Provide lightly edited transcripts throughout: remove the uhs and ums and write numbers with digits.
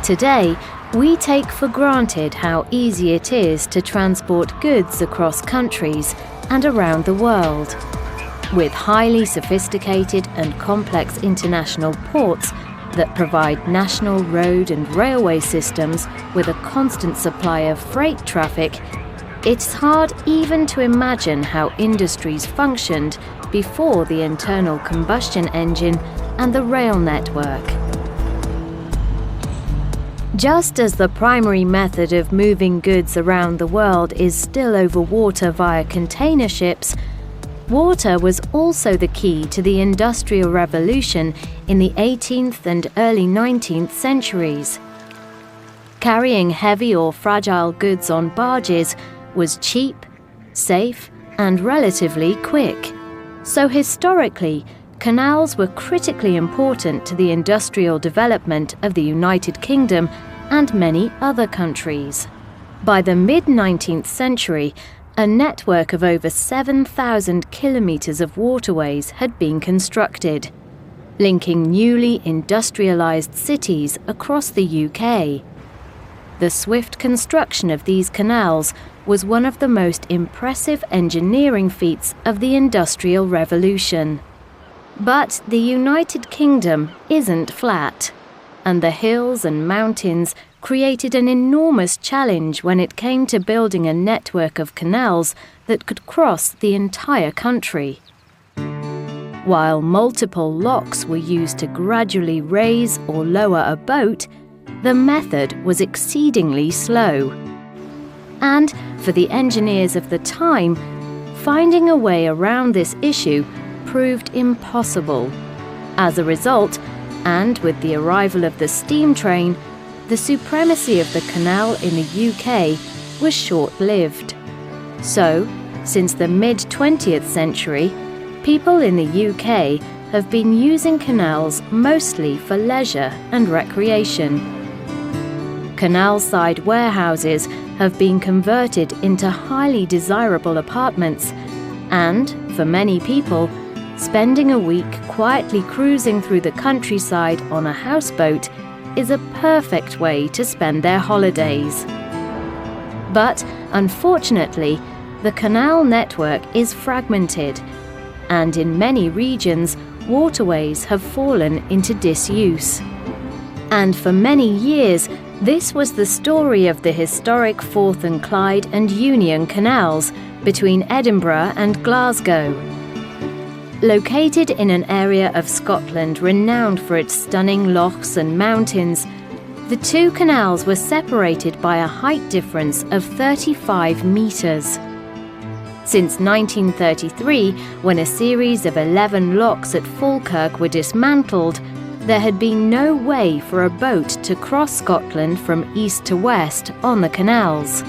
Today, we take for granted how easy it is to transport goods across countries and around the world. With highly sophisticated and complex international ports that provide national road and railway systems with a constant supply of freight traffic, it's hard even to imagine how industries functioned before the internal combustion engine and the rail network. Just as the primary method of moving goods around the world is still over water via container ships, water was also the key to the Industrial Revolution in the 18th and early 19th centuries. Carrying heavy or fragile goods on barges was cheap, safe, and relatively quick. So historically, canals were critically important to the industrial development of the United Kingdom and many other countries. By the mid-19th century, a network of over 7,000 kilometres of waterways had been constructed, linking newly industrialised cities across the UK. The swift construction of these canals was one of the most impressive engineering feats of the Industrial Revolution. But the United Kingdom isn't flat, and the hills and mountains created an enormous challenge when it came to building a network of canals that could cross the entire country. While multiple locks were used to gradually raise or lower a boat, the method was exceedingly slow. And for the engineers of the time, finding a way around this issue proved impossible. As a result, and with the arrival of the steam train, the supremacy of the canal in the UK was short-lived. So, since the mid-20th century, people in the UK have been using canals mostly for leisure and recreation. Canal-side warehouses have been converted into highly desirable apartments, and, for many people, spending a week quietly cruising through the countryside on a houseboat is a perfect way to spend their holidays. But, unfortunately, the canal network is fragmented, and in many regions, waterways have fallen into disuse. And for many years, this was the story of the historic Forth and Clyde and Union canals between Edinburgh and Glasgow. Located in an area of Scotland renowned for its stunning lochs and mountains, the two canals were separated by a height difference of 35 metres. Since 1933, when a series of 11 locks at Falkirk were dismantled, there had been no way for a boat to cross Scotland from east to west on the canals.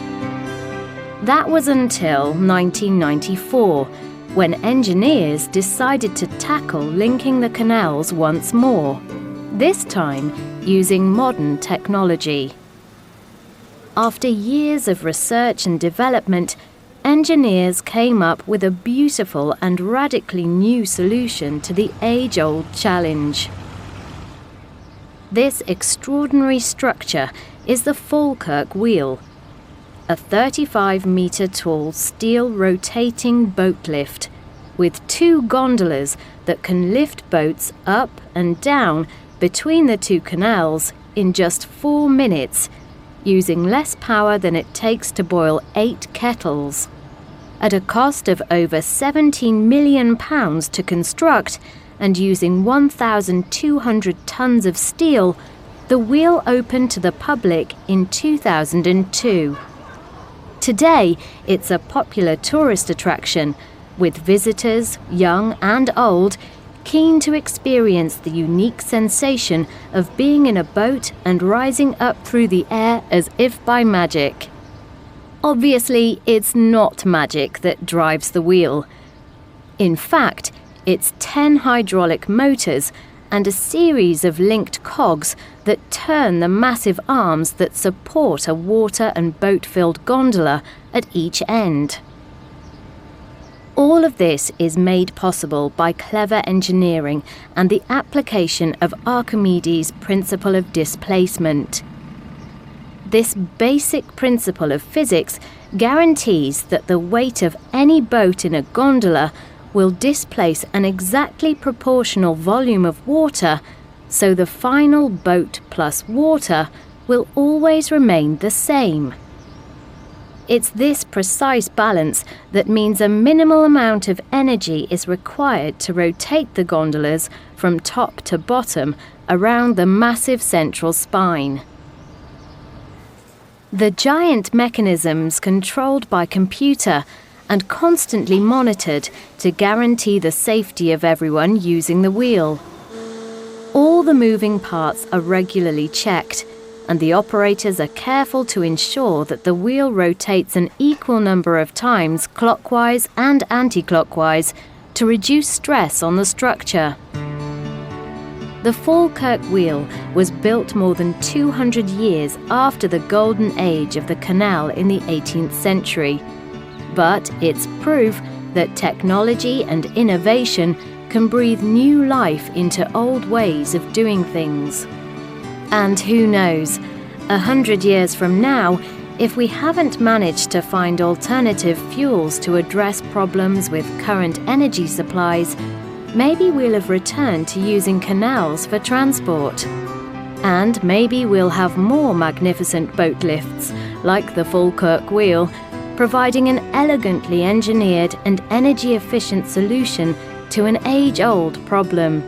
That was until 1994, when engineers decided to tackle linking the canals once more, this time using modern technology. After years of research and development, engineers came up with a beautiful and radically new solution to the age-old challenge. This extraordinary structure is the Falkirk Wheel, a 35-metre-tall steel rotating boat lift with two gondolas that can lift boats up and down between the two canals in just 4 minutes, using less power than it takes to boil 8 kettles. At a cost of over £17 million to construct and using 1,200 tonnes of steel, the wheel opened to the public in 2002. Today, it's a popular tourist attraction, with visitors, young and old, keen to experience the unique sensation of being in a boat and rising up through the air as if by magic. Obviously, it's not magic that drives the wheel. In fact, it's 10 hydraulic motors and a series of linked cogs that turn the massive arms that support a water and boat-filled gondola at each end. All of this is made possible by clever engineering and the application of Archimedes' principle of displacement. This basic principle of physics guarantees that the weight of any boat in a gondola will displace an exactly proportional volume of water, so the final boat plus water will always remain the same. It's this precise balance that means a minimal amount of energy is required to rotate the gondolas from top to bottom around the massive central spine. The giant mechanisms controlled by computer and constantly monitored to guarantee the safety of everyone using the wheel. All the moving parts are regularly checked, and the operators are careful to ensure that the wheel rotates an equal number of times clockwise and anti-clockwise to reduce stress on the structure. The Falkirk wheel was built more than 200 years after the golden age of the canal in the 18th century, but it's proof that technology and innovation can breathe new life into old ways of doing things. And who knows, 100 years from now, if we haven't managed to find alternative fuels to address problems with current energy supplies, maybe we'll have returned to using canals for transport. And maybe we'll have more magnificent boat lifts, like the Falkirk wheel, providing an elegantly engineered and energy-efficient solution to an age-old problem.